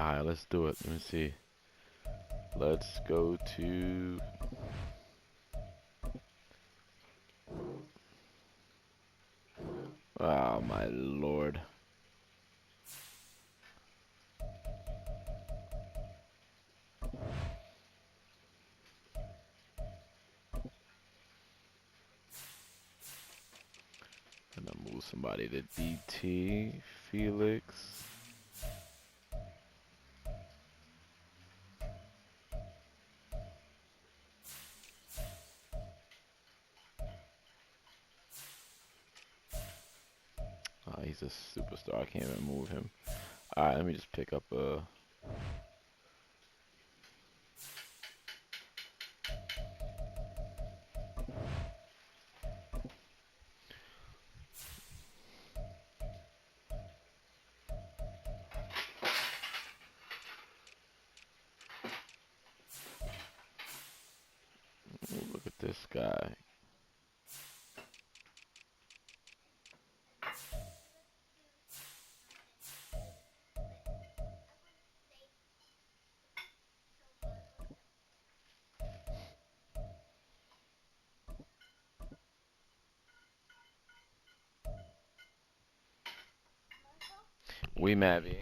Alright, let's do it. Let me see. Let's go to... Oh my lord. Gonna move somebody to DT. Felix. He's a superstar. I can't even move him. Alright, let me just pick up a... Ooh, look at this guy. We Mavy.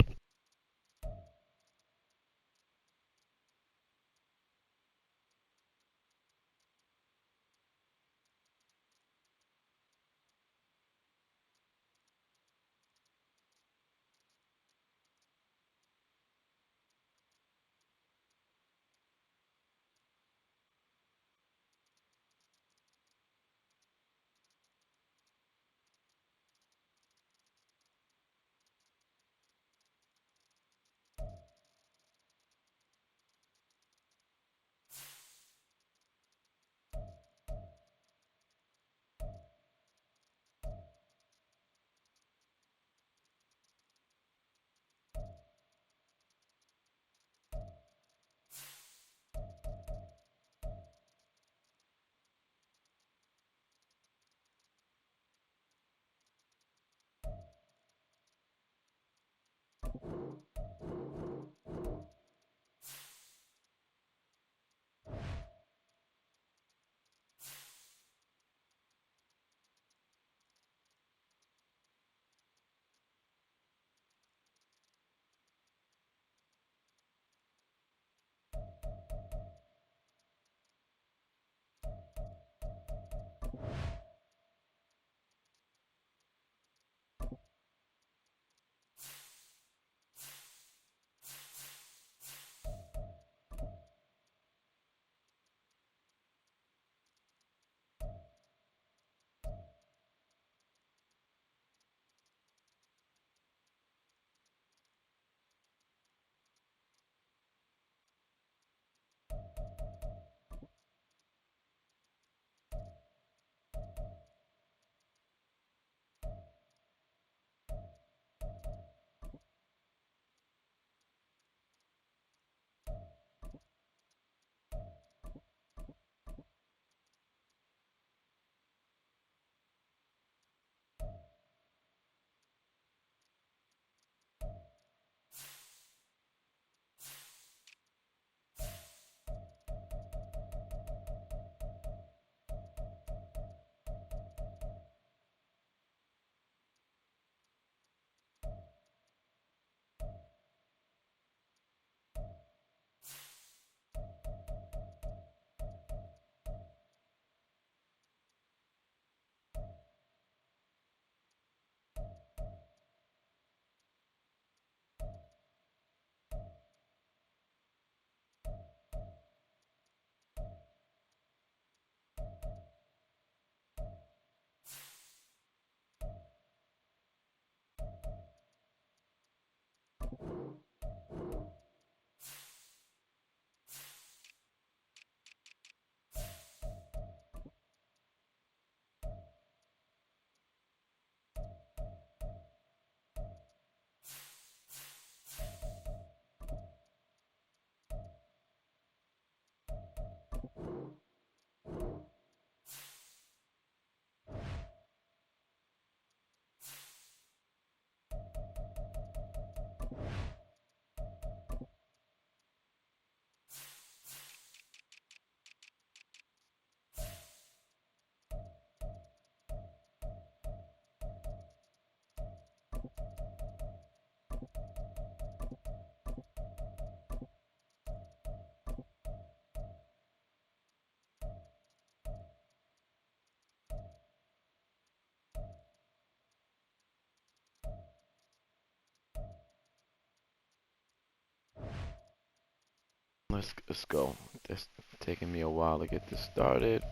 Let's go. It's taking me a while to get this started.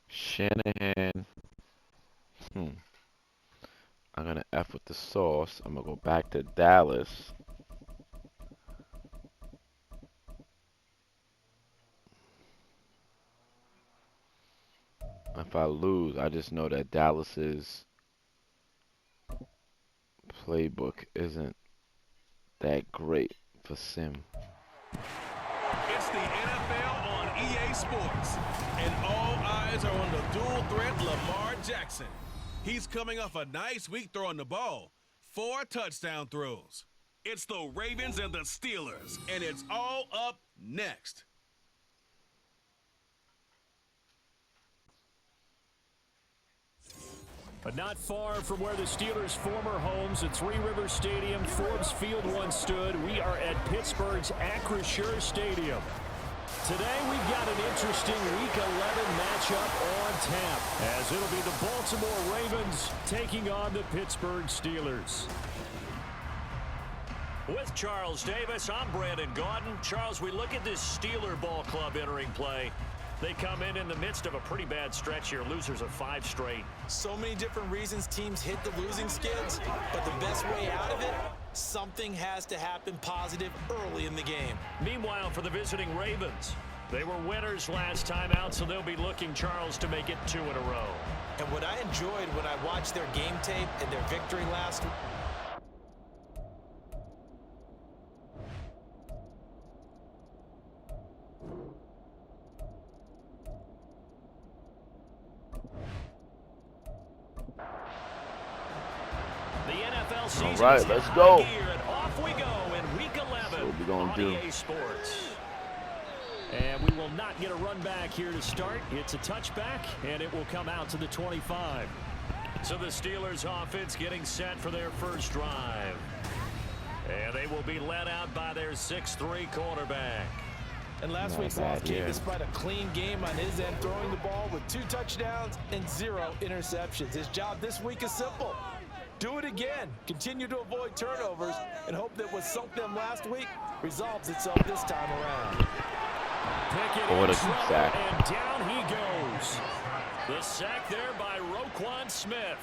Shanahan. I'm gonna F with the sauce. I'm gonna go back to Dallas. If I lose, I just know that Dallas's playbook isn't that great for sim. It's the NFL on EA Sports, and all eyes are on the dual threat Lamar Jackson. He's coming off a nice week throwing the ball, 4 touchdown throws. It's the Ravens and the Steelers, and it's all up next. But not far from where the Steelers' former homes at Three Rivers Stadium, Forbes Field once stood, we are at Pittsburgh's Acrisure Stadium. Today we've got an interesting Week 11 matchup on tap, as it'll be the Baltimore Ravens taking on the Pittsburgh Steelers. With Charles Davis, I'm Brandon Gaudin. Charles, we look at this Steeler ball club entering play. They come in the midst of a pretty bad stretch here, losers of 5 straight. So many different reasons teams hit the losing skids, but the best way out of it, something has to happen positive early in the game. Meanwhile, for the visiting Ravens, they were winners last time out, so they'll be looking, Charles, to make it 2 in a row. And what I enjoyed when I watched their game tape and their victory last week, All right, let's go. And off we go in Week 11 what we gonna on do. EA Sports. And we will not get a run back here to start. It's a touchback, and it will come out to the 25. So the Steelers offense getting set for their first drive. And they will be led out by their 6'3" quarterback. and last Not week's bad, loss came yeah. despite a clean game on his end, throwing the ball with 2 touchdowns and 0 interceptions. His job this week is simple. Do it again. Continue to avoid turnovers and hope that what sunk them last week resolves itself this time around. Pickett What in a trouble, sack. and down he goes. The sack there by Roquan Smith.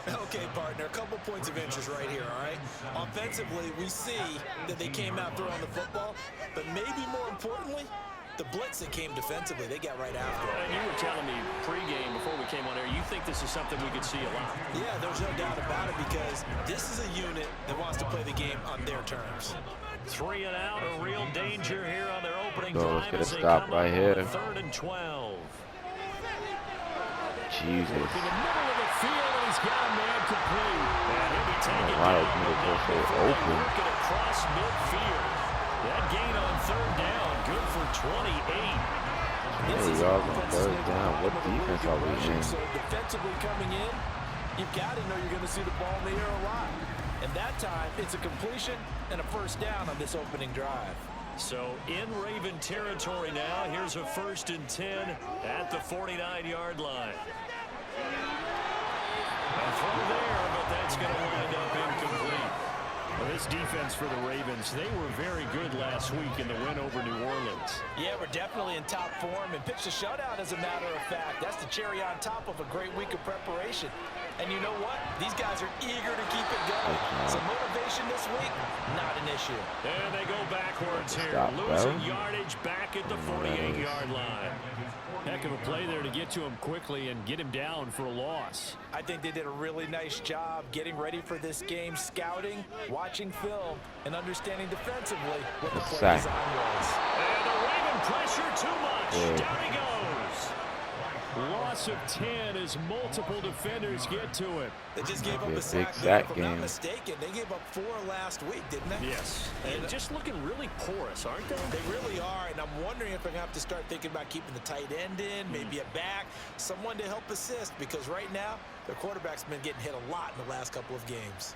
Okay, partner, a couple points of interest right here, all right? Offensively, we see that they came out throwing the football, but maybe more importantly, the blitz that came defensively, they got right after it. And you were telling me pregame before we came on air, you think this is something we could see a lot. Yeah, there's no doubt about it because this is a unit that wants to play the game on their terms. 3 and out, a real danger here on their opening So drive let's get a as they stop come right up here. on 3rd and 12. Jesus. In the middle of the field, and he's got a man complete. And he'll be taken Wow, down. those middle But so before they open. work it across midfield. That gain on 3rd down, good for 28. Hey, y'all on 3rd down. What defense are we in? So defensively coming in, you've got to know you're going to see the ball in the air a lot. And that time, it's a completion and a first down on this opening drive. So in Raven territory now, here's a 1st and 10 at the 49-yard line. A throw there, but that's going to wind up incomplete. Well, this defense for the Ravens, they were very good last week in the win over New Orleans. Yeah, we're definitely in top form and pitched a shutout, as a matter of fact. That's the cherry on top of a great week of preparation. And you know what? These guys are eager to keep it going. So motivation this week, not an issue. And they go backwards here, Stop, losing bro. yardage back at the 48-yard line. Heck of a play there to get to him quickly and get him down for a loss. I think they did a really nice job getting ready for this game, scouting, watching film, and understanding defensively what the play Sack. design was. And the Raven pressure too much. Yeah. Down he goes. Loss of 10 as multiple defenders get to him. They just gave up Be a a sack big there. sack If I'm not game. mistaken, they gave up 4 last week, didn't they? Yes. And just looking really porous, aren't they? They really are, and I'm wondering if they're going to have to start thinking about keeping the tight end in, maybe a back, someone to help assist, because right now, their quarterback's been getting hit a lot in the last couple of games.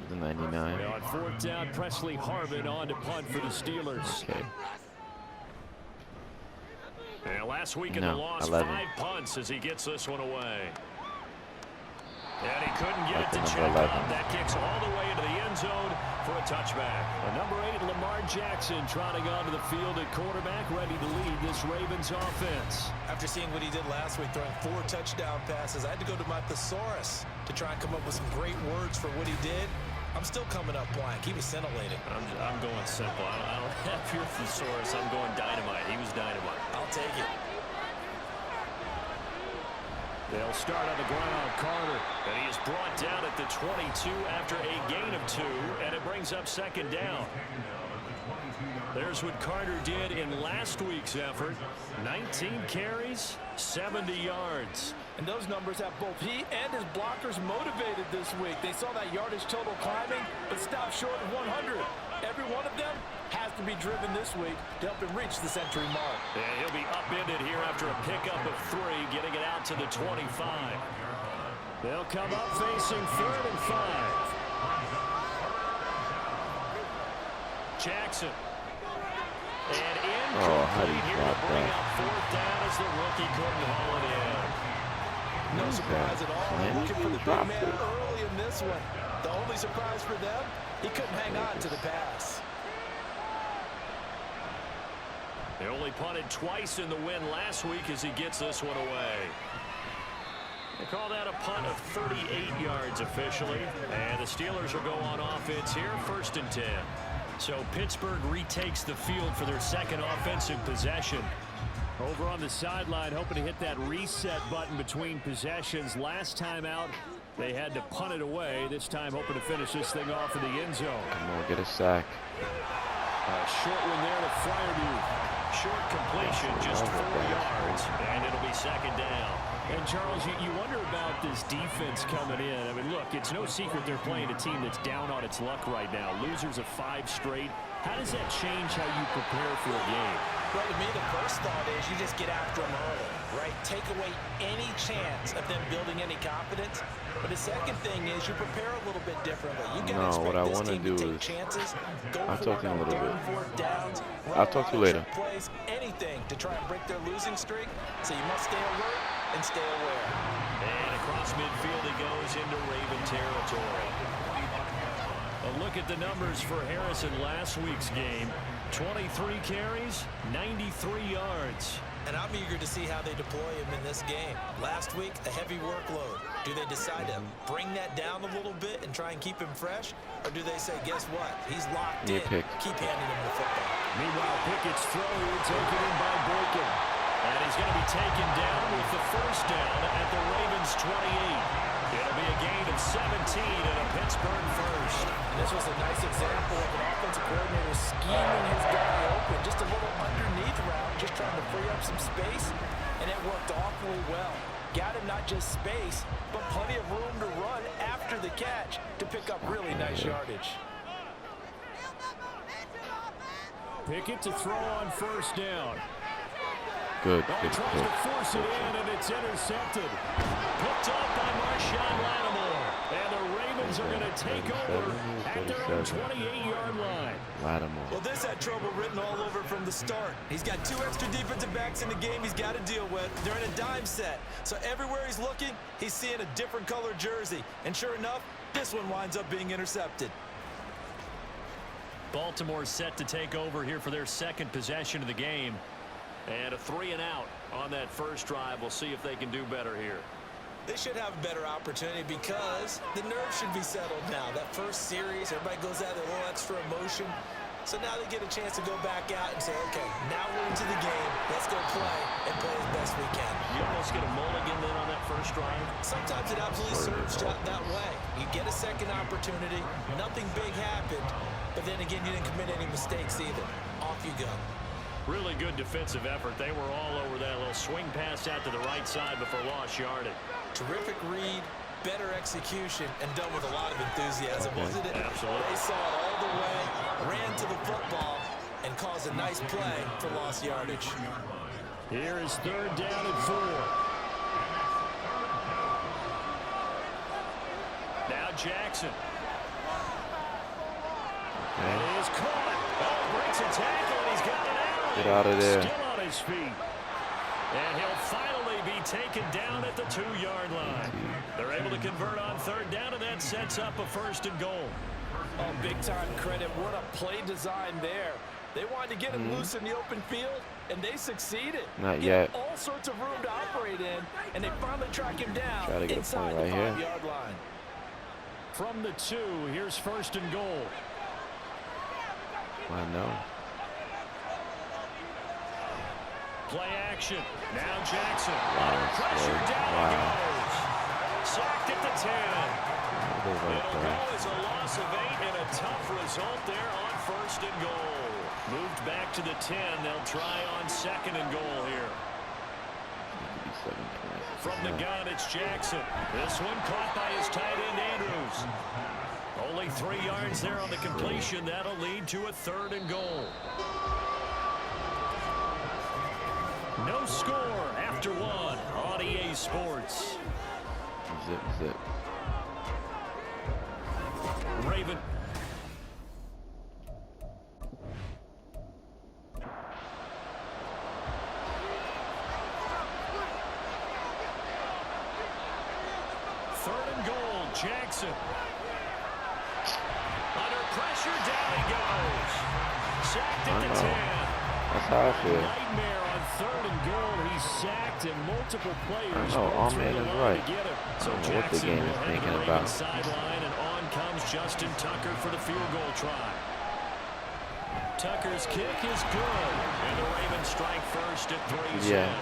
The 99. Now on 4th down, Presley Harvin on to punt for the Steelers. Okay. Last week in the loss, 11. 5 punts as he gets this one away. And he couldn't get it to Number check 11. up. That kicks all the way into the end zone for a touchback. Number 8, Lamar Jackson, trotting onto the field at quarterback, ready to lead this Ravens offense. After seeing what he did last week, throwing 4 touchdown passes, I had to go to my thesaurus to try and come up with some great words for what he did. I'm still coming up blank. He was scintillating. I'm going simple. I don't have your thesaurus. I'm going dynamite. He was dynamite. I'll take it. They'll start on the ground. Carter. And he is brought down at the 22 after a gain of 2, and it brings up second down. There's what Carter did in last week's effort. 19 carries, 70 yards. And those numbers have both he and his blockers motivated this week. They saw that yardage total climbing, but stopped short of 100. Every one of them has to be driven this week to help him reach the century mark. And he'll be upended here after a pickup of 3, getting it out to the 25. They'll come up facing 3rd and 5. Jackson. And incomplete here to bring up 4th down as the rookie couldn't haul it in. No surprise at all. Looking for the big man early in this one. The only surprise for them, he couldn't hang on to the pass. They only punted twice in the win last week as he gets this one away. They call that a punt of 38 yards officially. And the Steelers will go on offense here, 1st and 10. So Pittsburgh retakes the field for their second offensive possession. Over on the sideline, hoping to hit that reset button between possessions. Last time out, they had to punt it away. This time hoping to finish this thing off in the end zone. Come on, get a sack. Short one there to Freiermuth. Short completion, just 4 yards, and it'll be second down. And Charles, you wonder about this defense coming in. I mean, look, it's no secret they're playing a team that's down on its luck right now. Losers of 5 straight. How does that change how you prepare for a game? Well, to me, the first thought is you just get after them early, right? Take away any chance of them building any confidence. But the second thing is you prepare a little bit differently. You got to expect this team to take chances, go for it on 3rd and 4th downs, I'll talk to you later. Plays, anything to try and break their losing streak. So you must stay alert and stay aware. And across midfield he goes into Raven territory. A look at the numbers for Harris in last week's game. 23 carries, 93 yards. And I'm eager to see how they deploy him in this game. Last week, a heavy workload. Do they decide to bring that down a little bit and try and keep him fresh? Or do they say, guess what? He's locked in. Keep handing him the football. Meanwhile, Pickett's throw taken in by Boykin. And he's going to be taken down with the 1st down at the Ravens 28. It'll be a gain of 17 and a Pittsburgh 1st. And this was a nice example of an offensive coordinator scheming his guy open. Just a little underneath route, just trying to free up some space. And it worked awfully well. Got him not just space, but plenty of room to run after the catch to pick up really nice yardage. Pickett to throw on 1st down. Good. Tries to force it in, and it's intercepted. Picked off by Marshawn Lattimore. And the Ravens are going to take over at their own 28-yard line. Lattimore. Well, this had trouble written all over from the start. He's got 2 extra defensive backs in the game he's got to deal with. They're in a dime set. So everywhere he's looking, he's seeing a different color jersey. And sure enough, this one winds up being intercepted. Baltimore set to take over here for their second possession of the game. And a 3 and out on that first drive. We'll see if they can do better here. They should have a better opportunity because the nerves should be settled now. That first series, everybody goes out with a little extra emotion. So now they get a chance to go back out and say, okay, now we're into the game. Let's go play and play as best we can. You almost get a mulligan then on that first drive. Sometimes it absolutely serves that way. You get a second opportunity. Nothing big happened. But then again, you didn't commit any mistakes either. Off you go. Really good defensive effort. They were all over that little swing pass out to the right side before lost yardage. Terrific read, better execution, and done with a lot of enthusiasm, wasn't it? Absolutely. They saw it all the way, ran to the football, and caused a nice play for lost yardage. Here is 3rd down and 4. Now Jackson. And he is caught. Oh, breaks a tackle, and he's got it out. Get out of there. Still on his feet. And he'll finally be taken down at the 2-yard line. They're able to convert on 3rd down, and that sets up a 1st and goal. Oh, big-time credit. What a play design there. They wanted to get him loose in the open field, and they succeeded. Not yet. All sorts of room to operate in, and they finally track him down Try to get a inside point right the here. 5-yard line. From the 2, here's 1st and goal. I know. Play action. Now Jackson. Wow, Pressure that's down wow. he goes. Sacked at the 10. It'll go as a loss of 8 and a tough result there on 1st and goal. Moved back to the 10. They'll try on 2nd and goal here. From the gun, it's Jackson. This one caught by his tight end, Andrews. Only 3 yards there on the completion. That'll lead to a 3rd and goal. No score after 1 on EA Sports. Zip. Raven. Jackson. Under pressure, down he goes. Sacked at the 10. That's how I feel. Nightmare on 3rd and goal. He's sacked and multiple players. All man is right. So I don't know what the Jackson game will is head to thinking the about. Ravens sideline, and on comes Justin Tucker for the field goal try. Tucker's kick is good, and the Ravens strike first at 3-7. Yeah.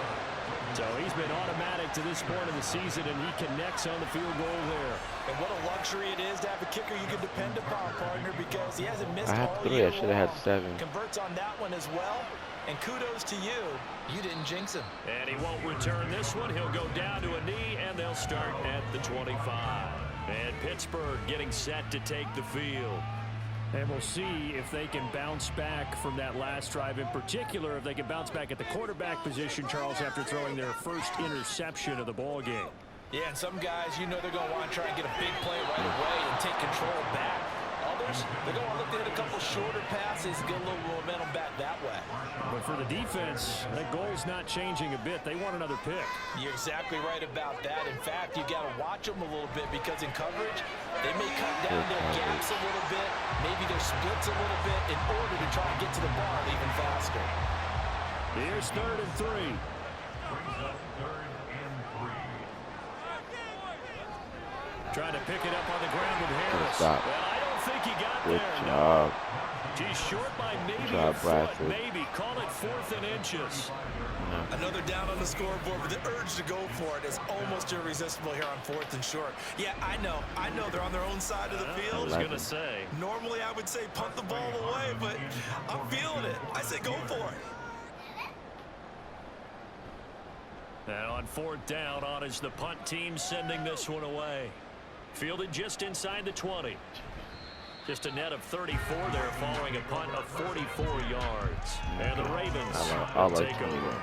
So he's been automatic to this point of the season, and he connects on the field goal there. And what a luxury it is to have a kicker you can depend upon, partner, because he hasn't missed I had all 3. year I should have had long. 7. Converts on that one as well. And kudos to you. You didn't jinx him. And he won't return this one. He'll go down to a knee, and they'll start at the 25. And Pittsburgh getting set to take the field. And we'll see if they can bounce back from that last drive. In particular, if they can bounce back at the quarterback position, Charles, after throwing their first interception of the ball game. Yeah, and some guys, you know they're going to want to try and get a big play right away and take control back. Others, they're going to look to hit a couple shorter passes, get a little momentum back that way. But for the defense, that goal's not changing a bit. They want another pick. You're exactly right about that. In fact, you got to watch them a little bit because in coverage, they may cut down their gaps a little bit, maybe their splits a little bit in order to try to get to the ball even faster. Here's 3rd and 3. Trying to pick it up on the ground with Harris. Stop. Well, I don't think he got Good there. job. He's short by maybe Good job, a foot, Bradford. maybe. Call it 4th and inches. Another down on the scoreboard, but the urge to go for it is almost irresistible here on 4th and short. Yeah, I know they're on their own side of the field. I was going to say. Normally I would say punt the ball away, but I'm feeling it. I say go for it. And on 4th down, on is the punt team sending this one away. Fielded just inside the 20. Just a net of 34 there following a punt of 44 yards. And the Ravens I'll will like take 20. over.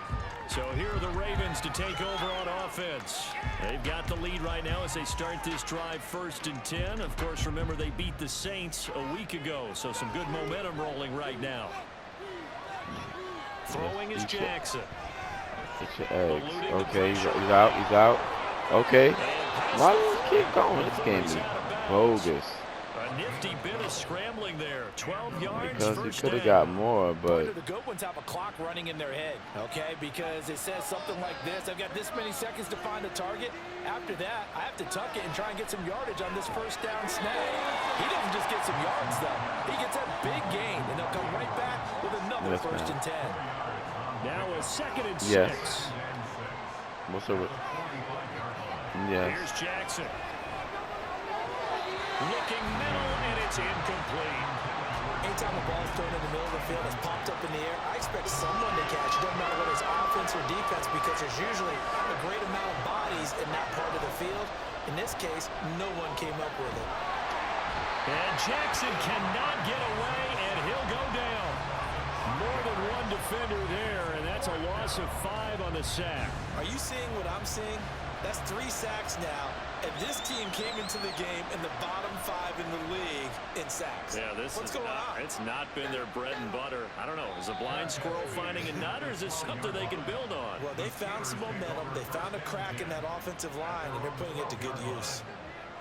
So here are the Ravens to take over on offense. They've got the lead right now as they start this drive 1st and 10. Of course, remember they beat the Saints a week ago, so some good momentum rolling right now. Throwing is Jackson. It's your eggs. Okay, he's out. Okay. Why does this kid going? This game is bogus. A nifty bit of scrambling there. 12 yards. Because he first could have down. got more, but The good ones have a clock running in their head, okay? Because it says something like this. I've got this many seconds to find the target. After that, I have to tuck it and try and get some yardage on this 1st down snap. He doesn't just get some yards, though. He gets a big gain, and they'll come right back with another 1st and 10. Now a 2nd and 6. Yes. What's up with... Yes. Here's Jackson. Looking middle, and it's incomplete. Anytime the ball's thrown in the middle of the field, it's popped up in the air, I expect someone to catch. It doesn't matter whether it's offense or defense because there's usually a great amount of bodies in that part of the field. In this case, no one came up with it. And Jackson cannot get away, and he'll go down. More than one defender there, and that's a loss of 5 on the sack. Are you seeing what I'm seeing? That's 3 sacks now And this team came into the game in the bottom 5 in the league in sacks. Yeah, what's going on? It's not been their bread and butter. I don't know. Is a blind squirrel finding a nut, or is this something they can build on? Well, they found some momentum. They found a crack in that offensive line, and they're putting it to good use.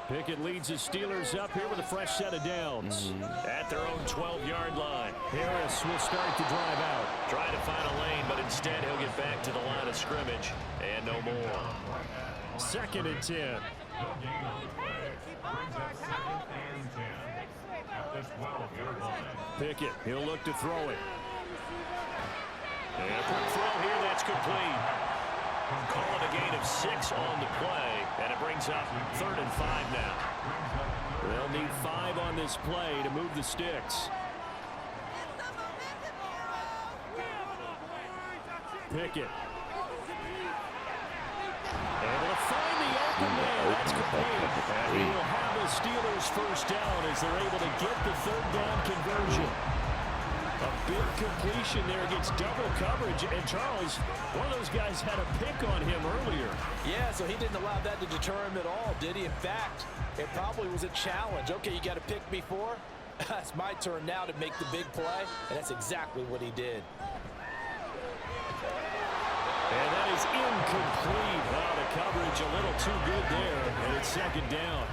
Pickett leads the Steelers up here with a fresh set of downs. At their own 12-yard line. Harris will start to drive out. Trying to find a lane, but instead he'll get back to the line of scrimmage. And no more. 2nd and 10. Pickett, he'll look to throw it. And a quick throw here, that's complete. Call it a gain of 6 on the play, and it brings up 3rd and 5 now. They'll need 5 on this play to move the sticks. Pickett. Able to find the open man. That's complete. And he will have the Steelers first down as they're able to get the 3rd down conversion. A big completion there against double coverage. And Charles, one of those guys had a pick on him earlier. Yeah, so he didn't allow that to deter him at all, did he? In fact, it probably was a challenge. Okay, you got to pick me 4. It's my turn now to make the big play, and that's exactly what he did. And that is incomplete. Well, the coverage a little too good there, and it's 2nd down.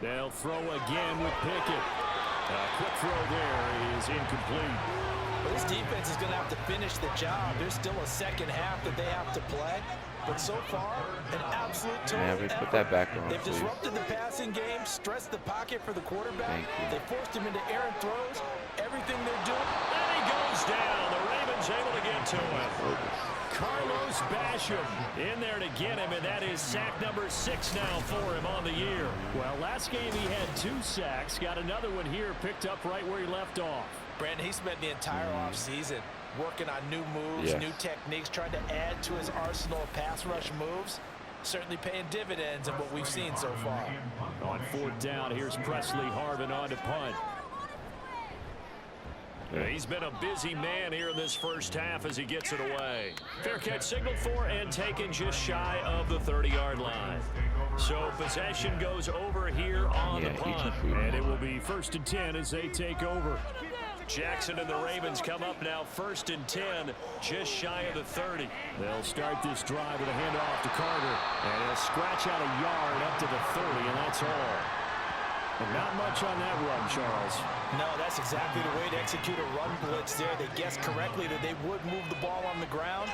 They'll throw again with Pickett. A quick throw there is incomplete. Well, this defense is going to have to finish the job. There's still a second half that they have to play. But so far, an absolute total effort. Put that back on, They've please. disrupted the passing game, stressed the pocket for the quarterback. They forced him into errant throws. Everything they're doing. And he goes down. The Ravens able to get to him. Carlos Basham in there to get him, and that is sack number 6 now for him on the year. Well, last game he had 2 sacks. Got another one here picked up right where he left off. Brandon, he spent the entire offseason working on new moves, new techniques, trying to add to his arsenal of pass rush moves. Certainly paying dividends in what we've seen so far. On 4th down, here's Presley Harvin on to punt. He's been a busy man here in this first half as he gets it away. Fair catch signaled for and taken just shy of the 30-yard line. So possession goes over here on the punt. And it will be 1st and 10 as they take over. Jackson and the Ravens come up now 1st and 10, just shy of the 30. They'll start this drive with a handoff to Carter. And he'll scratch out a yard up to the 30, and that's all. And not much on that run, Charles. No, that's exactly the way to execute a run blitz there. They guessed correctly that they would move the ball on the ground,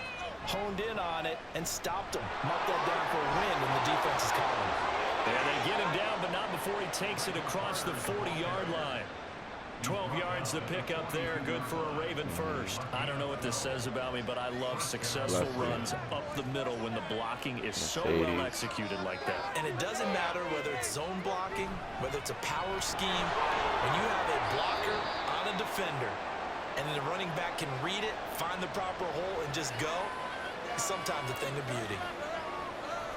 honed in on it, and stopped him. Marked that down for a win in the defense's column. And they get him down, but not before he takes it across the 40-yard line. 12 yards to pick up there. Good for a Raven first. I don't know what this says about me, but I love successful runs up the middle when the blocking is so well executed like that. And it doesn't matter whether it's zone blocking, whether it's a power scheme. When you have a blocker on a defender, and then the running back can read it, find the proper hole, and just go, it's sometimes a thing of beauty.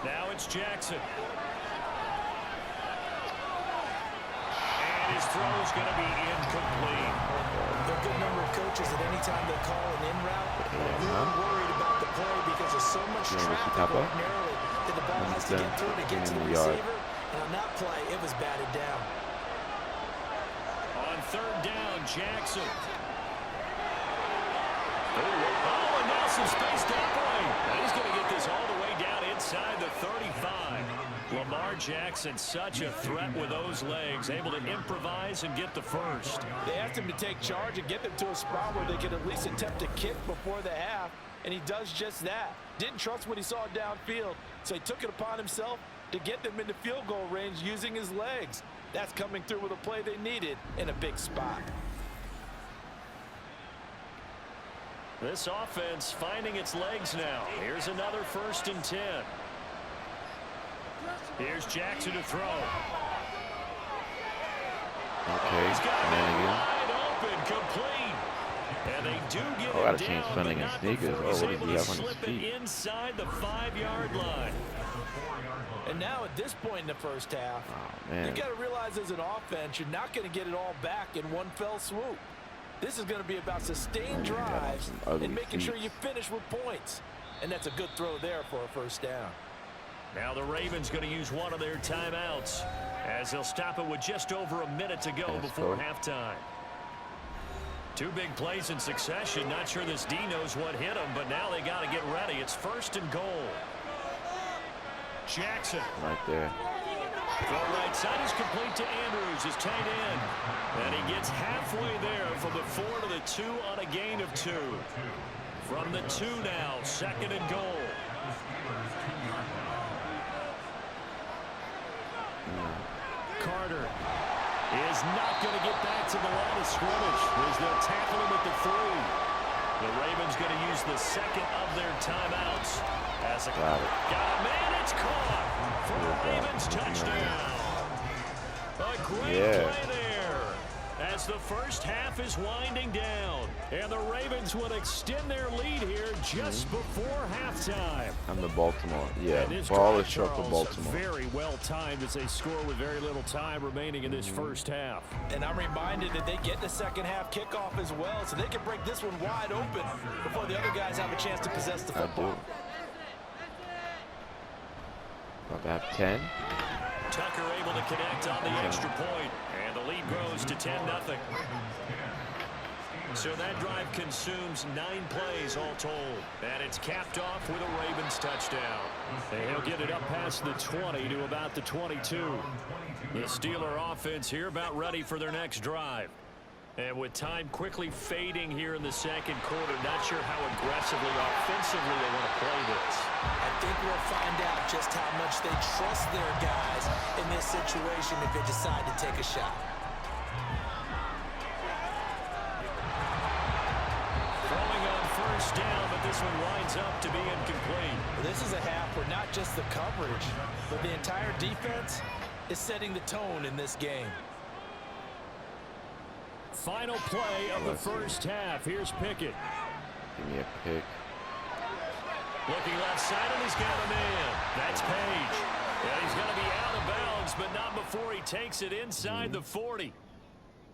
Now it's Jackson. His throw is going to be incomplete. There are a good number of coaches at any time they call an in route, they're really worried about the play because there's so much traffic ordinarily that the ball has to get through to get to the receiver. And on that play, it was batted down. On 3rd down, Jackson. Oh, and now some space to operate. And he's going to get this all the way down inside the 35. Lamar Jackson, such a threat with those legs, able to improvise and get the first. They asked him to take charge and get them to a spot where they could at least attempt a kick before the half, and he does just that. Didn't trust what he saw downfield, so he took it upon himself to get them into field goal range using his legs. That's coming through with a play they needed in a big spot. This offense finding its legs now. Here's another 1st and 10. Here's Jackson to throw. Okay, He's got it wide open, complete. And they do get I gotta it change down, Sunday but and not sneakers. before Oh, he's what able did he to have on his slip it feet? inside the 5-yard line. And now at this point in the first half, man. you've got to realize as an offense, you're not going to get it all back in one fell swoop. This is going to be about sustained drives and making sure you finish with points. And that's a good throw there for a first down. Now the Ravens going to use one of their timeouts as they'll stop it with just over a minute to go before halftime. Two big plays in succession. Not sure this D knows what hit him, but now they got to get ready. It's 1st and goal. Jackson. Right there. Throw right side is complete to Andrews, his tight end. And he gets halfway there from the 4 to the 2 on a gain of 2. From the 2 now, 2nd and goal. Carter is not going to get back to the line of scrimmage as they'll tackle him at the 3. The Ravens going to use the 2nd of their timeouts. As got a man, it's caught for a Ravens touchdown. A great play there as the first half is winding down. And the Ravens will extend their lead here just before halftime. And the Baltimore. Yeah, ball is short for Baltimore. Very well timed as they score with very little time remaining in this first half. And I'm reminded that they get the second half kickoff as well, so they can break this one wide open before the other guys have a chance to possess the football. About to have 10. Tucker able to connect on the extra point, and the lead grows to 10-0. So that drive consumes 9 plays all told, and it's capped off with a Ravens touchdown. And he'll get it up past the 20 to about the 22. The Steeler offense here about ready for their next drive. And with time quickly fading here in the second quarter, not sure how aggressively, offensively they want to play this. I think we'll find out just how much they trust their guys in this situation if they decide to take a shot. Throwing on first down, but this one winds up to be incomplete. This is a half where not just the coverage, but the entire defense is setting the tone in this game. Final play of the first half. Here's Pickett. Give me a pick. Looking left side, and he's got a man. That's Page. Yeah, he's going to be out of bounds, but not before he takes it inside the 40.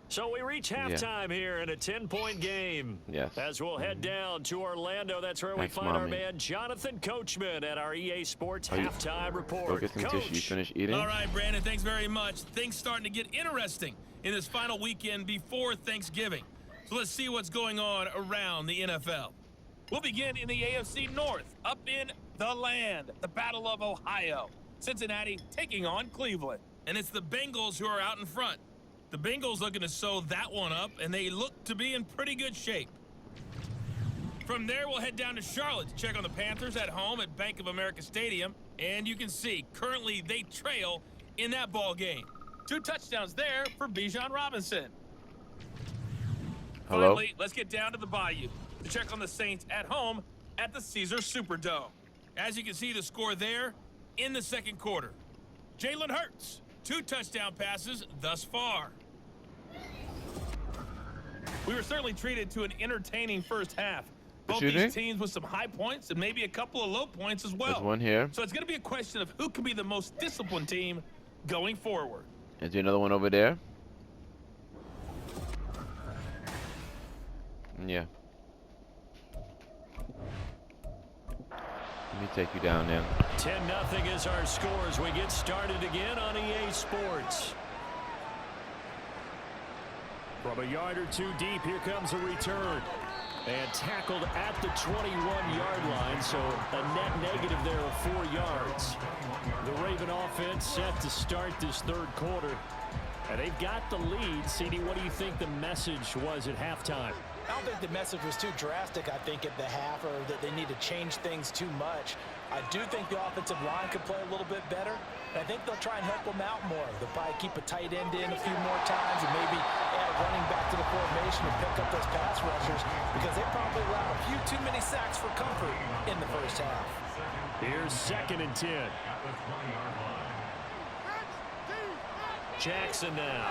So we reach halftime here in a 10-point game. Yes. As we'll head down to Orlando, that's where we find our man Jonathan Coachman at our EA Sports halftime report. Go get some tissue. You finished eating? All right, Brandon, thanks very much. Things starting to get interesting in this final weekend before Thanksgiving. So let's see what's going on around the NFL. We'll begin in the AFC North, up in the land, the Battle of Ohio. Cincinnati taking on Cleveland. And it's the Bengals who are out in front. The Bengals looking to sew that one up, and they look to be in pretty good shape. From there, we'll head down to Charlotte to check on the Panthers at home at Bank of America Stadium. And you can see, currently they trail in that ball game. 2 touchdowns there for Bijan Robinson. Hello? Finally, let's get down to the Bayou to check on the Saints at home at the Caesar Superdome. As you can see, the score there in the second quarter. Jalen Hurts, 2 touchdown passes thus far. We were certainly treated to an entertaining first half. Both these teams with some high points and maybe a couple of low points as well. There's one here. So it's going to be a question of who can be the most disciplined team going forward. Is there another one over there? Yeah. Let me take you down now. 10-0 is our score as we get started again on EA Sports. From a yard or 2 deep, here comes a return. And tackled at the 21-yard line, so a net negative there of 4 yards. The Raven offense set to start this third quarter. And they've got the lead. CD, what do you think the message was at halftime? I don't think the message was too drastic, I think, at the half, or that they need to change things too much. I do think the offensive line could play a little bit better, and I think they'll try and help them out more. They'll probably keep a tight end in a few more times and maybe add a running back to the formation and pick up those pass rushers because they probably allowed a few too many sacks for comfort in the first half. Here's 2nd and 10. Jackson now.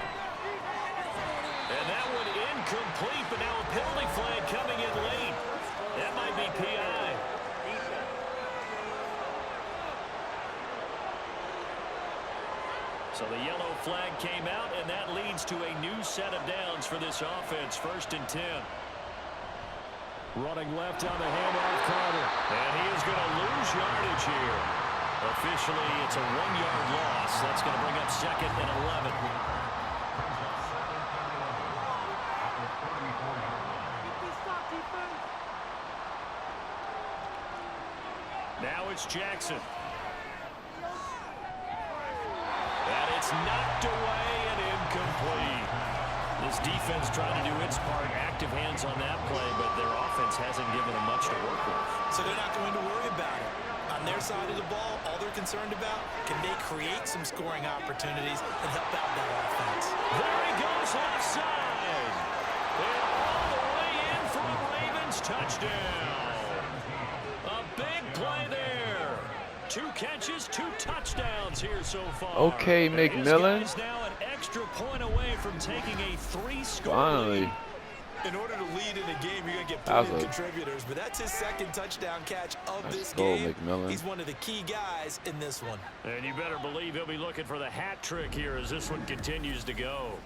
And that one incomplete, but now a penalty flag coming in late. That might be PI. So the yellow flag came out, and that leads to a new set of downs for this offense. 1st and 10. Running left on the handoff, Carter. And he is going to lose yardage here. Officially, it's a 1-yard loss. That's going to bring up 2nd and 11. Now it's Jackson. And it's knocked away and incomplete. This defense trying to do its part, active hands on that play, but their offense hasn't given them much to work with. So they're not going to worry about it. On their side of the ball, all they're concerned about, can they create some scoring opportunities and help out that offense? There he goes left side. And all the way in for a Ravens touchdown. A big play there. 2 catches, 2 touchdowns here so far. Okay, McMillan. He's now an extra point away from taking a 3-score Finally. lead. In order to lead in a game, you're going to get plenty of contributors, but that's his 2nd touchdown catch of this game. McMillan. He's one of the key guys in this one. And you better believe he'll be looking for the hat trick here as this one continues to go.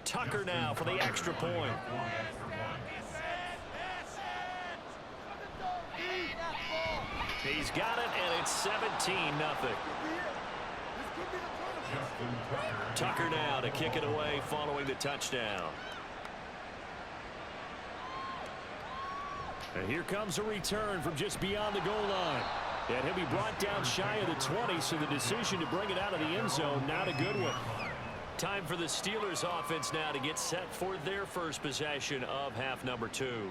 Tucker now for the extra point. He's got it, and it's 17-0. Tucker now to kick it away following the touchdown. And here comes a return from just beyond the goal line. And he'll be brought down shy of the 20, so the decision to bring it out of the end zone, not a good one. Time for the Steelers offense now to get set for their first possession of half number 2.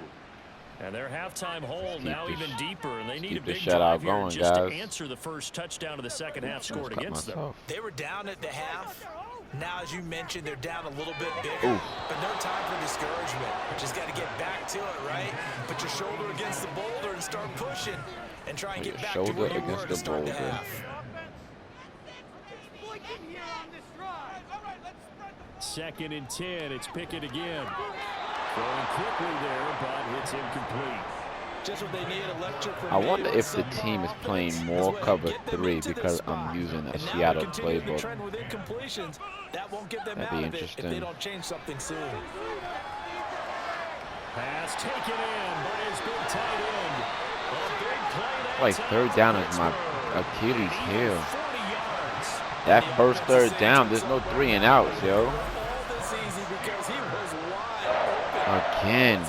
And their halftime hole now even deeper, and they need a big drive here just to answer the first touchdown of the second half scored against them. They were down at the half. Now, as you mentioned, they're down a little bit bigger, but no time for discouragement. Just got to get back to it, right? Put your shoulder against the boulder and start pushing, and try and get back to where you were to start the half. 2nd and 10. It's Pickett again. Throwing quickly there, but it's incomplete. Just what they need, electric. I wonder if the team is playing more cover 3 because I'm using a Seattle playbook. That won't get them out of it if they don't change something soon. Pass taken in by his big tight end. A big play. Like 3rd down is my Achilles heel. That first 3rd down, there's no 3 and outs, yo. Again.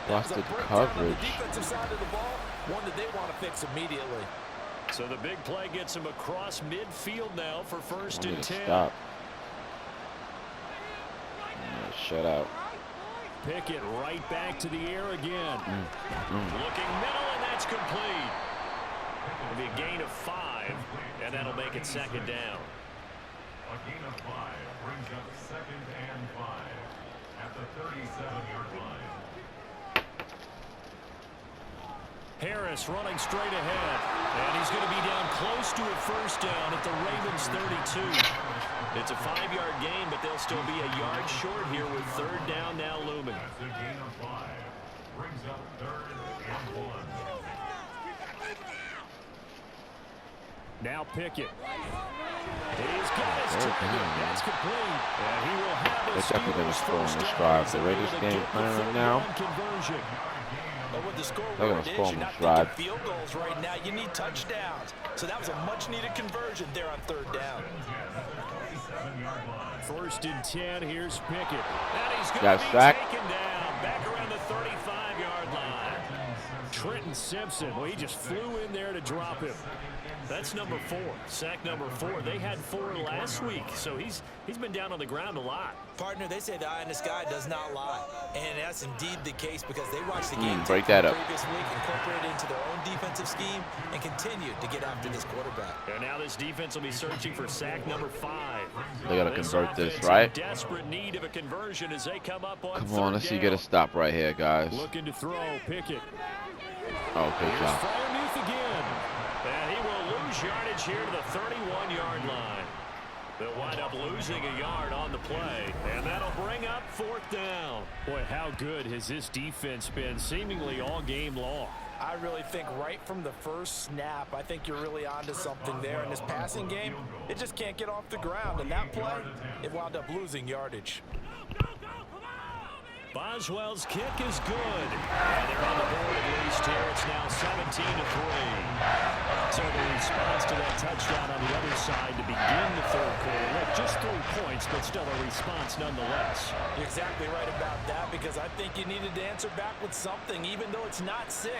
Busted coverage. Defensive side of the ball, one that they want to fix immediately. So the big play gets him across midfield now for 1st and 10. Stop. Shut out. Pickett right back to the air again. Looking middle, and that's complete. It'll be a gain of 5, and that'll make it 2nd down. A gain of 5 brings up 2nd and 5 at the 37-yard line. Harris running straight ahead, and he's going to be down close to a 1st down at the Ravens 32. It's a 5-yard gain, but they'll still be a yard short here with 3rd down now looming. That's a gain of 5 brings up 3rd and 1. Now Pickett. He's got his target. That's complete. And he will have his definitely going to score on this drive. The Raiders game plan right now. But with the score They're where going to it score is, on you're this not drive. thinking field goals right now. You need touchdowns. So that was a much-needed conversion there on 3rd down. 1st and 10. Here's Pickett. And he's going Got to be sacked. taken down back around the 35-yard line. Trenton Simpson, well, he just flew in there to drop him. That's number 4, sack number 4. They had 4 last week, so he's been down on the ground a lot. Partner, they say the eye in the sky does not lie, and that's indeed the case because they watched the game break that up. previous week, incorporated into their own defensive scheme, and continued to get after this quarterback. And now this defense will be searching for sack number 5. They got to convert this, right? Desperate need of a conversion as they come up on Come on, let's see. Get a stop right here, guys. Looking to throw, Pickett. Oh, good job. Freiermuth again. And he will lose yardage here to the 31-yard line. They'll wind up losing a yard on the play, and that'll bring up 4th down. Boy, how good has this defense been seemingly all game long? I really think right from the first snap, I think you're really onto something there in this passing game. It just can't get off the ground, and that play, it wound up losing yardage. Boswell's kick is good. And they're on the board at least here. It's now 17-3. So the response to that touchdown on the other side to begin the 3rd quarter. Look, just 3 points, but still a response nonetheless. You're exactly right about that, because I think you needed to answer back with something, even though it's not 6.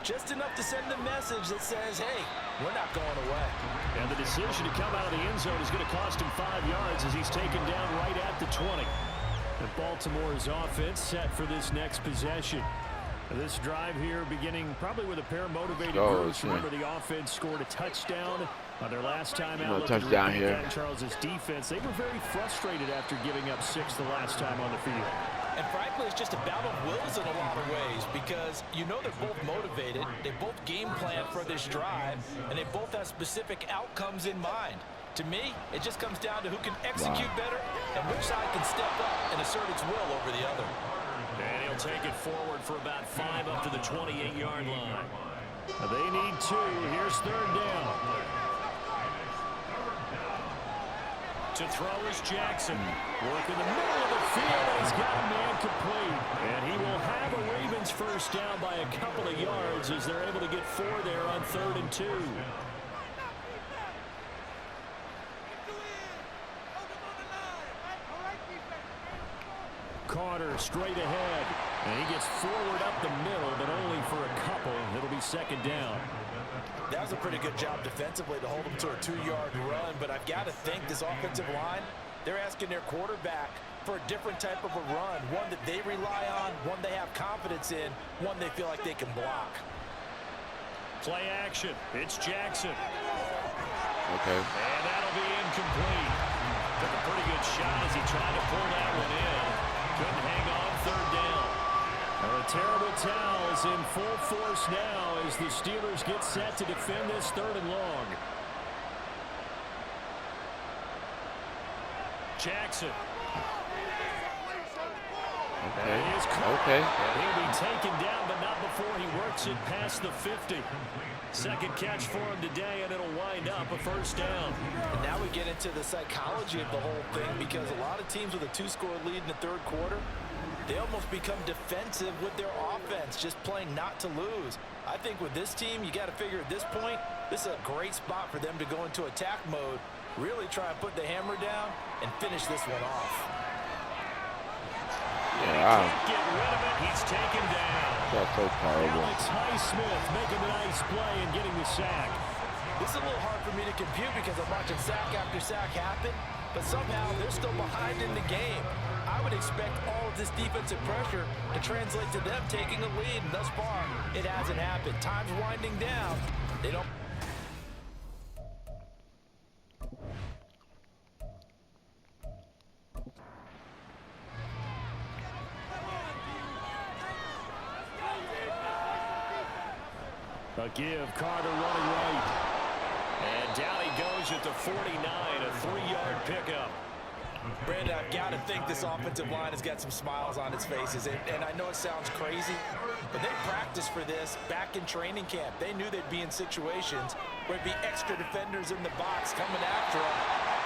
Just enough to send a message that says, hey, we're not going away. And the decision to come out of the end zone is going to cost him 5 yards as he's taken down right at the 20. And Baltimore's offense set for this next possession. This drive here beginning probably with a pair of motivated groups. Remember, the offense scored a touchdown on their last time out. Touchdown here. Charles's defense, they were very frustrated after giving up 6 the last time on the field. And frankly, it's just a battle of wills in a lot of ways, because you know they're both motivated, they both game plan for this drive, and they both have specific outcomes in mind. To me, it just comes down to who can execute better and which side can step up and assert its will over the other. And he'll take it forward for about 5 up to the 28-yard line. They need 2. Here's 3rd down. To throw is Jackson. Work in the middle of the field. He's got a man complete. And he will have a Ravens first down by a couple of yards as they're able to get 4 there on 3rd and 2. Carter straight ahead, and he gets forward up the middle, but only for a couple. It'll be 2nd down. That was a pretty good job defensively to hold them to a 2-yard run, but I've got to think this offensive line, they're asking their quarterback for a different type of a run, one that they rely on, one they have confidence in, one they feel like they can block. Play action. It's Jackson. Okay. And that'll be incomplete. Took a pretty good shot as he tried to pull that one in. Couldn't hang on 3rd down. And the terrible towels in full force now as the Steelers get set to defend this 3rd and long. Jackson. Okay. Okay. And he'll be taken down, but not before he works it past the 50. 2nd catch for him today, and it'll wind up a 1st down. And now we get into the psychology of the whole thing, because a lot of teams with a 2-score lead in the 3rd quarter, they almost become defensive with their offense, just playing not to lose. I think with this team, you got to figure at this point, this is a great spot for them to go into attack mode, really try and put the hammer down and finish this one off. Yeah. Can't get rid of it. He's taken down. That's so terrible. Alex Highsmith making a nice play and getting the sack. This is a little hard for me to compute because I'm watching sack after sack happen, but somehow they're still behind in the game. I would expect all of this defensive pressure to translate to them taking a lead, and thus far, it hasn't happened. Time's winding down. They don't... A give, Carter running right. And down he goes at the 49, a 3-yard pickup. Brandon, I've got to think this offensive line has got some smiles on its faces. And I know it sounds crazy, but they practiced for this back in training camp. They knew they'd be in situations where it'd be extra defenders in the box coming after them,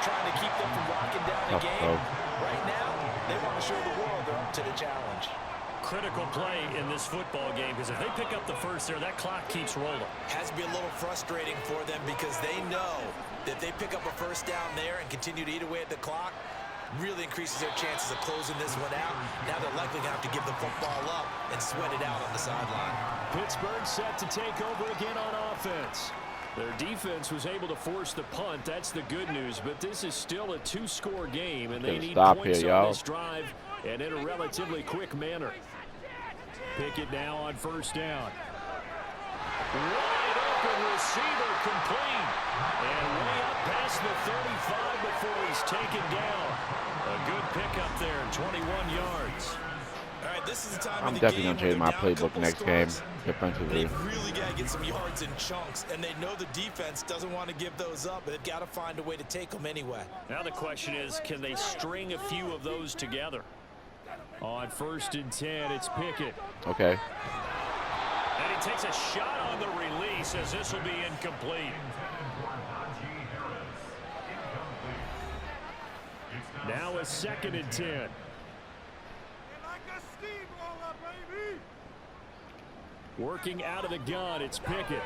trying to keep them from locking down the game. Right now, they want to show the world they're up to the challenge. Critical play in this football game, because if they pick up the first there, that clock keeps rolling. Has to be a little frustrating for them because they know that if they pick up a first down there and continue to eat away at the clock, really increases their chances of closing this one out. Now they're likely going to have to give the football up and sweat it out on the sideline. Pittsburgh set to take over again on offense. Their defense was able to force the punt. That's the good news, but this is still a 2-score game, and they need points on this drive and in a relatively quick manner. Pickett now on first down. Wide open receiver complete. And way up past the 35 before he's taken down. A good pickup there, 21 yards. All right, this is the time I'm of the definitely game going to change my when they're down a playbook couple next scores. game defensively. They've really got to get some yards in chunks, and they know the defense doesn't want to give those up, but they've got to find a way to take them anyway. Now the question is, can they string a few of those together? On 1st and 10, it's Pickett. Okay. And he takes a shot on the release as this will be incomplete. Now a 2nd and 10. Working out of the gun, it's Pickett.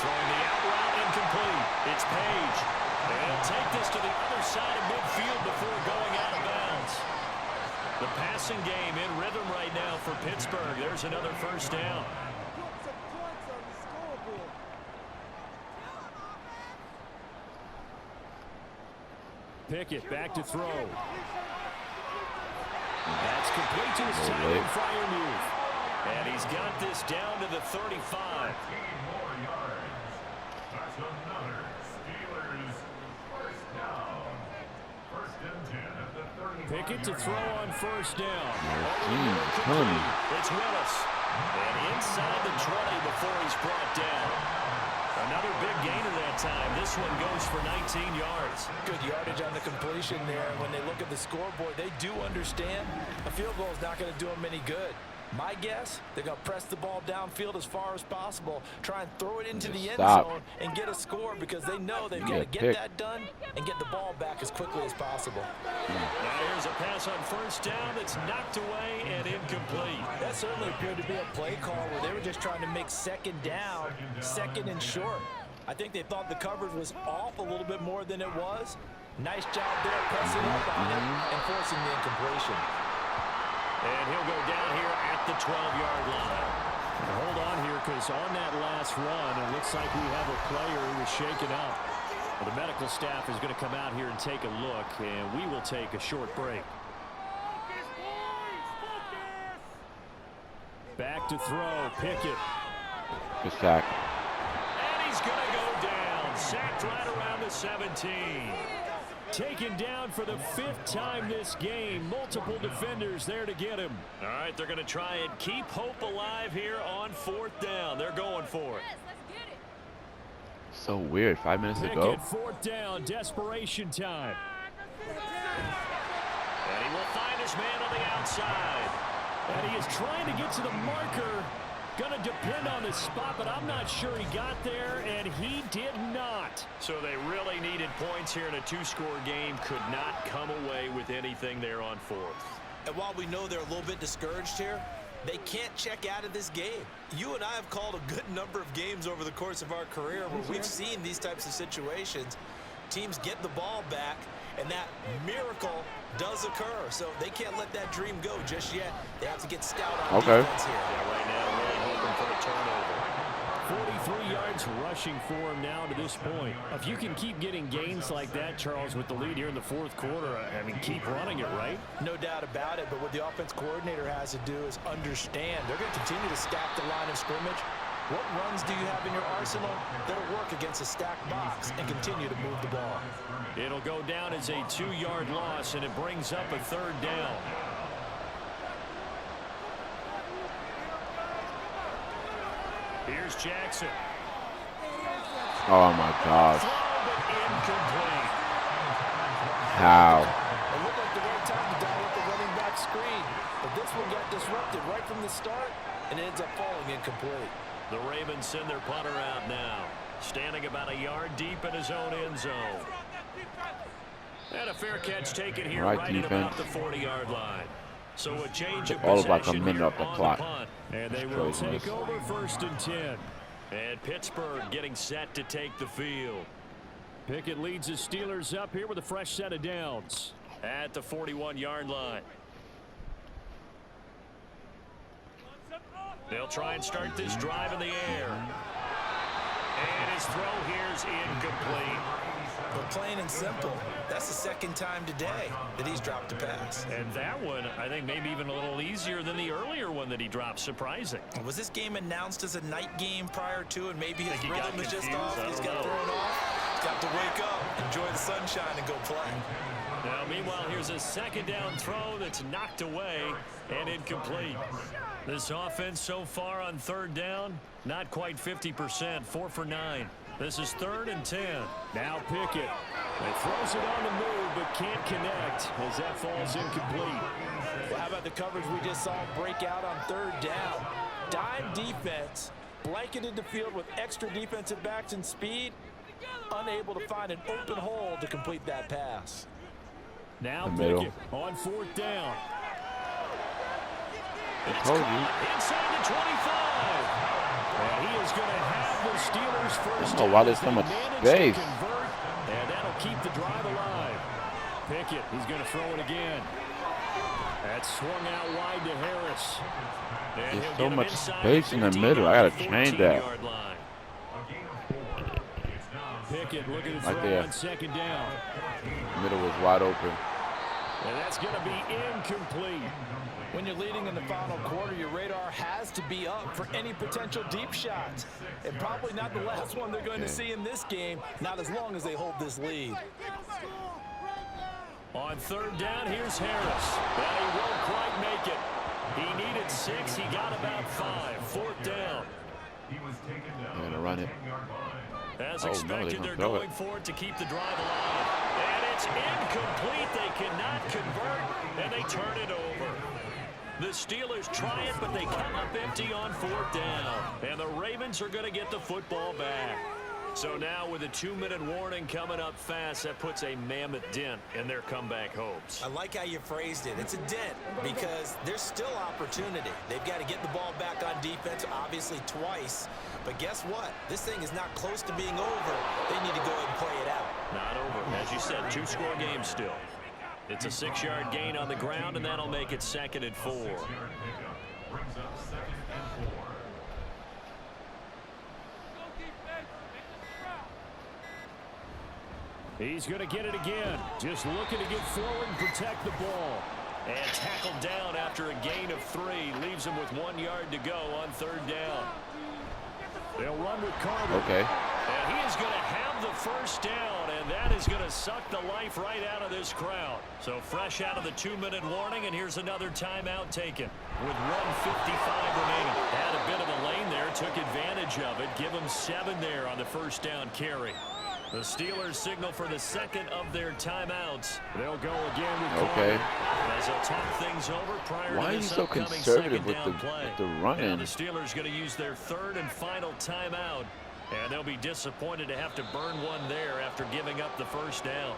Throwing the out route incomplete. It's Page. And he'll take this to the other side of midfield before going out of bounds. The passing game in rhythm right now for Pittsburgh. There's another 1st down. Pickett back to throw. That's complete to his tight end, Freiermuth. And he's got this down to the 35. More yards. That's another Steelers first down. 1st and 10 at the 35. Pickett to throw on 1st down. It's Willis. And inside the 20 before he's brought down. Another big gainer that time. This one goes for 19 yards. Good yardage on the completion there. When they look at the scoreboard, they do understand a field goal is not going to do them any good. My guess, they're going to press the ball downfield as far as possible, try and throw it into the end zone and get a score because they know they've got to get that done and get the ball back as quickly as possible. Now here's a pass on 1st down that's knocked away and incomplete. That certainly appeared to be a play call where they were just trying to make 2nd down, 2nd and short. I think they thought the coverage was off a little bit more than it was. Nice job there pressing up on it and forcing the incompletion. And he'll go down here at the 12-yard line. And hold on here because on that last run, it looks like we have a player who was shaken up. Well, the medical staff is going to come out here and take a look, and we will take a short break. Back to throw, Pickett. Good sack. And he's going to go down. Sacked right around the 17. Taken down for the 5th time this game. Multiple defenders there to get him. All right, they're going to try and keep hope alive here on 4th down. They're going for it. So weird. 5 minutes Pickett, ago. 4th down, desperation time. And he will find his man on the outside. And he is trying to get to the marker. Going to depend on the spot, but I'm not sure he got there, and he did not. So they really needed points here in a 2-score game. Could not come away with anything there on 4th. And while we know they're a little bit discouraged here, they can't check out of this game. You and I have called a good number of games over the course of our career where we've seen these types of situations. Teams get the ball back, and that miracle does occur. So they can't let that dream go just yet. They have to get stout on defense here. Yeah, right now, really hoping for a turnover. 43 yards rushing for him now to this point. If you can keep getting gains like that, Charles, with the lead here in the 4th quarter, I mean, keep running it, right? No doubt about it, but what the offense coordinator has to do is understand. They're going to continue to stack the line of scrimmage. What runs do you have in your arsenal that'll work against a stacked box and continue to move the ball? It'll go down as a 2-yard loss, and it brings up a 3rd down. Here's Jackson. Oh my gosh. Incomplete. How? It looked like the right time to dial up the running back screen, but this one got disrupted right from the start, and it ends up falling incomplete. The Ravens send their punter out now, standing about a yard deep in his own end zone. And a fair catch taken here right at about the 40-yard line. So a change of all of like a possession minute here off the on clock. the punt. And they will take over 1st and 10. And Pittsburgh getting set to take the field. Pickett leads the Steelers up here with a fresh set of downs at the 41-yard line. They'll try and start this drive in the air. And his throw here is incomplete. But plain and simple, that's the 2nd time today that he's dropped a pass. And that one, I think, maybe even a little easier than the earlier one that he dropped. Surprising. Was this game announced as a night game prior to, and maybe his rhythm is just confused. off? He's got thrown off. He's got to wake up, enjoy the sunshine, and go play. Now Meanwhile, here's a second down throw that's knocked away and incomplete. This offense so far on third down, not quite 50%, 4 for 9. This is 3rd and 10. Now Pickett. He throws it on the move but can't connect as that falls incomplete. Well, how about the coverage we just saw break out on 3rd down? Dime defense, blanketed the field with extra defensive backs and speed, unable to find an open hole to complete that pass. Now Pickett on 4th down. I told you. Inside the 25. And he is going to have the Steelers first. Oh, why there's so much space? And that'll keep the drive alive. Pickett, he's going to throw it again. That's swung out wide to Harris. And there's so much space in the middle. I got to change that. Pickett looking to throw right there. on 2nd down. Middle was wide open. And that's going to be incomplete. When you're leading in the final quarter, your radar has to be up for any potential deep shots. And probably not the last one they're going to see in this game, not as long as they hold this lead. On 3rd down, here's Harris. But he won't quite make it. He needed 6. He got about 5. 4th down. They're going to run it. As Oh, expected, no, they're going for it to keep the drive alive. And it's incomplete. They cannot convert, and they turn it over. The Steelers try it, but they come up empty on 4th down. And the Ravens are going to get the football back. So now with a 2-minute warning coming up fast, that puts a mammoth dent in their comeback hopes. I like how you phrased it. It's a dent because there's still opportunity. They've got to get the ball back on defense, obviously twice. But guess what? This thing is not close to being over. They need to go ahead and play it out. Not over. As you said, 2-score game still. It's a 6-yard gain on the ground, and that'll make it 2nd and 4. He's going to get it again. Just looking to get forward and protect the ball. And tackled down after a gain of 3. Leaves him with 1 yard to go on 3rd down. They'll run with Carter. Okay. And he is going to have the first down, and that is going to suck the life right out of this crowd. So fresh out of the 2-minute warning, and here's another timeout taken with 1:55 remaining. Had a bit of a lane there, took advantage of it. Give him 7 there on the first down carry. The Steelers signal for the 2nd of their timeouts. They'll go again with Carter. As they'll talk things over prior Why to are you this so upcoming conservative with second down the play. running? And the Steelers going to use their 3rd and final timeout. And they'll be disappointed to have to burn one there after giving up the first down.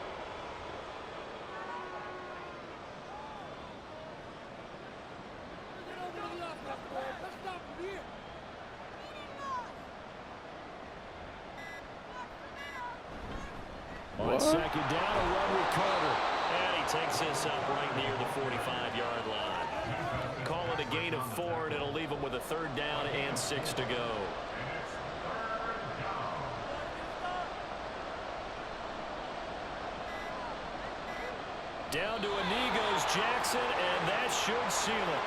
On 2nd down, a run with Carter. And he takes this up right near the 45-yard line. Call it a gain of 4, and it'll leave him with a 3rd down and 6 to go. Down to a knee goes Jackson, and that should seal it.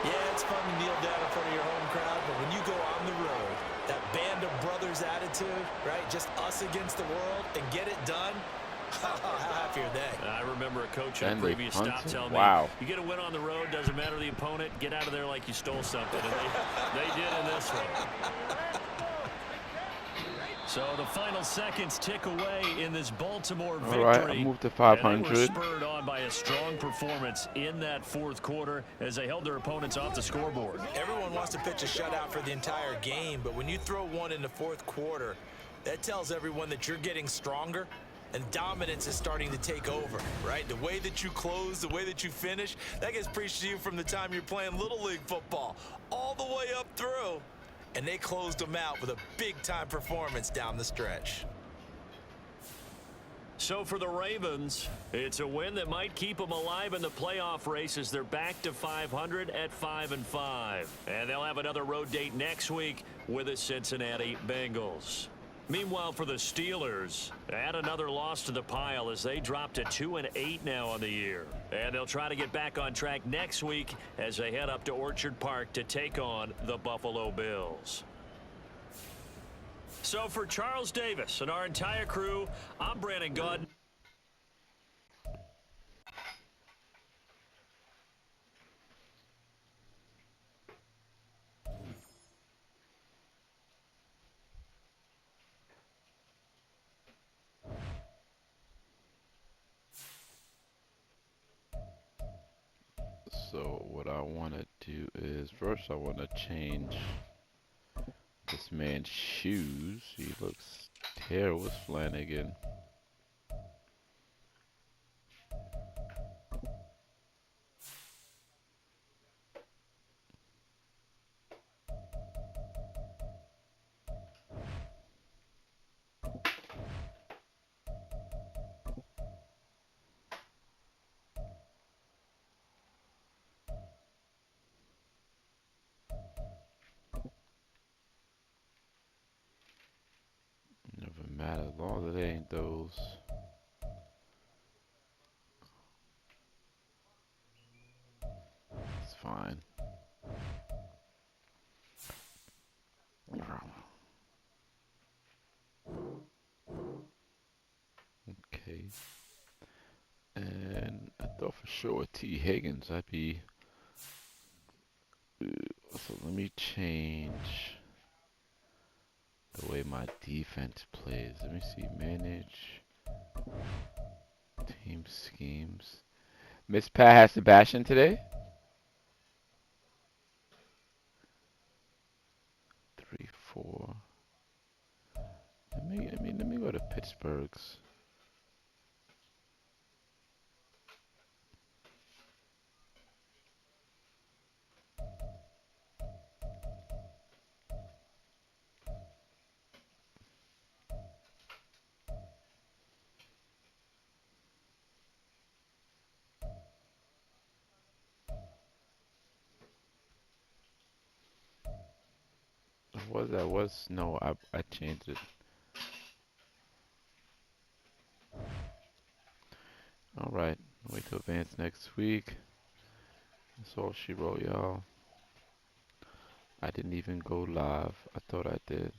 Yeah, it's fun to kneel down in front of your home crowd, but when you go on the road, that band of brothers attitude, right? Just us against the world and get it done. How happy are they? I remember a coach in a previous stop telling me, you get a win on the road, doesn't matter the opponent, get out of there like you stole something. And they did in this one. So the final seconds tick away in this Baltimore victory. All right, I moved to 500. And they were spurred on by a strong performance in that 4th quarter as they held their opponents off the scoreboard. Everyone wants to pitch a shutout for the entire game, but when you throw one in the 4th quarter, that tells everyone that you're getting stronger and dominance is starting to take over, right? The way that you close, the way that you finish, that gets preached to you from the time you're playing Little League football all the way up through. And they closed them out with a big-time performance down the stretch. So for the Ravens, it's a win that might keep them alive in the playoff race as they're back to 500 at 5-5. And they'll have another road date next week with the Cincinnati Bengals. Meanwhile, for the Steelers, add another loss to the pile as they drop to 2-8 now on the year. And they'll try to get back on track next week as they head up to Orchard Park to take on the Buffalo Bills. So for Charles Davis and our entire crew, I'm Brandon Gaudin. So what I want to do is first I want to change this man's shoes. He looks terrible. It's Flanagan. Never matter as long as it ain't those. It's fine. Okay. And I thought for sure with T. Higgins I'd be. So let me change the way my defense plays. Let me see. Manage team schemes. Miss Pat has Sebastian today. 3-4. Let me go to Pittsburgh's. What that was? No, I changed it. All right. Wait to advance next week. That's all she wrote, y'all. I didn't even go live. I thought I did.